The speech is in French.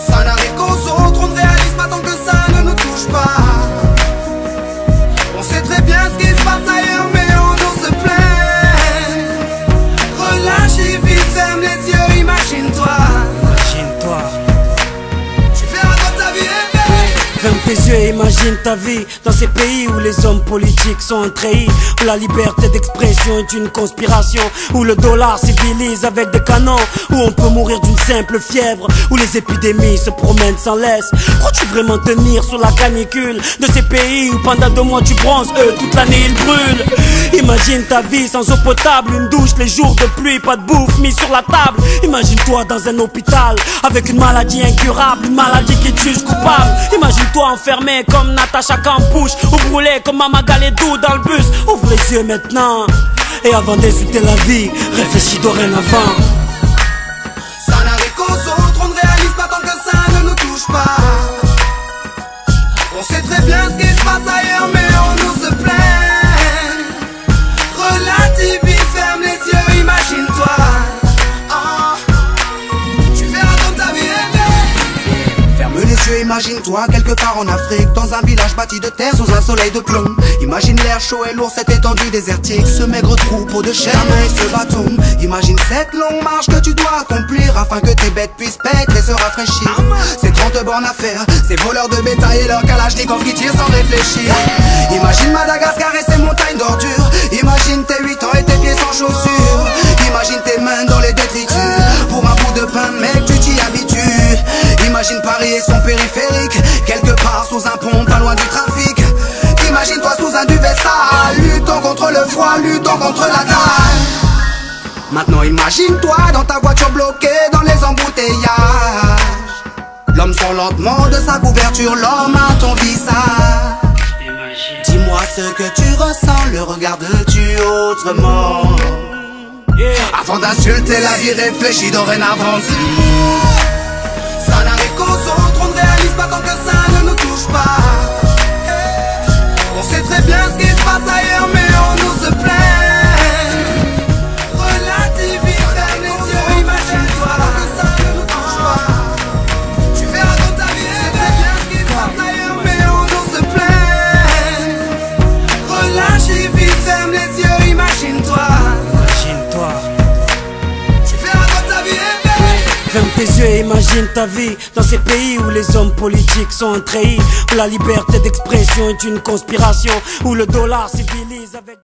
Ça n'arrive qu'aux autres, on ne réalise pas tant que ça ne nous touche pas. On sait très bien ce qui se passe ailleurs, mais on nous se plaint. Relâche et vite, ferme les yeux, imagine-toi. Tu verras dans ta vie, ferme tes yeux et imagine ta vie dans ces pays où les hommes politiques sont trahis, où la liberté d'expression est une conspiration, où le dollar civilise avec des canons, où on peut mourir d'une simple fièvre, où les épidémies se promènent sans laisse. Crois-tu vraiment tenir sur la canicule de ces pays où pendant 2 mois tu bronzes, toute l'année ils brûlent? Imagine ta vie sans eau potable, une douche les jours de pluie, pas de bouffe mise sur la table. Imagine-toi dans un hôpital avec une maladie incurable, une maladie qui te juge coupable. Imagine-toi enfermé comme Natacha Campouche, ou brûlé comme Mama Galedou dans le bus. Ouvre les yeux maintenant, et avant d'insulter la vie, réfléchis dorénavant. ça n'arrive qu'aux autres, on ne réalise pas tant que ça ne nous touche pas. On sait très bien ce qui se passe ailleurs, mais on nous se plaint. Relativise, ferme les yeux, imagine-toi. Tu verras dans ta vie, ferme les yeux, imagine-toi quelque part en Afrique, dans un village bâti de terre sous un soleil de plomb. Imagine l'air chaud et lourd, cette étendue désertique, ce maigre troupeau de chair et ce bâton. Imagine cette longue marche que tu dois accomplir afin que tes bêtes puissent paître et se rafraîchir. Ces 30 bornes à faire, ces voleurs de bétail et leurs kalachnikovs qui tirent sans réfléchir. Imagine Madagascar et ses montagnes d'ordures. Imagine tes 8 ans et tes pieds sans chaussures. Imagine tes mains dans les détritus pour un bout de pain, mec, tu t'y habitues. Imagine Paris et son périphérique, quelque part sous un pont, pas loin du trafic. Imagine-toi sous un duvet sale, luttant contre le froid, luttant contre la dalle. Maintenant imagine-toi dans ta voiture bloquée dans les embouteillages. L'homme sort lentement de sa couverture, l'homme à ton visage. Dis-moi ce que tu ressens, le regardes-tu autrement? Avant d'insulter la vie, réfléchis dorénavant. Ça n'arrive qu'aux autres, on ne réalise pas tant que ça ne nous touche pas. On sait très bien ce qui se passe ailleurs, mais on nous se plaint. Relativise, ferme les yeux, imagine-toi que ça ne nous touche pas. Tu verras dans ta vie, c'est très bien ce qui se passe ailleurs, mais on nous se plaint. Relâche et vite, ferme les yeux, imagine-toi. Ferme tes yeux et imagine ta vie dans ces pays où les hommes politiques sont trahis, où la liberté d'expression est une conspiration, où le dollar civilise avec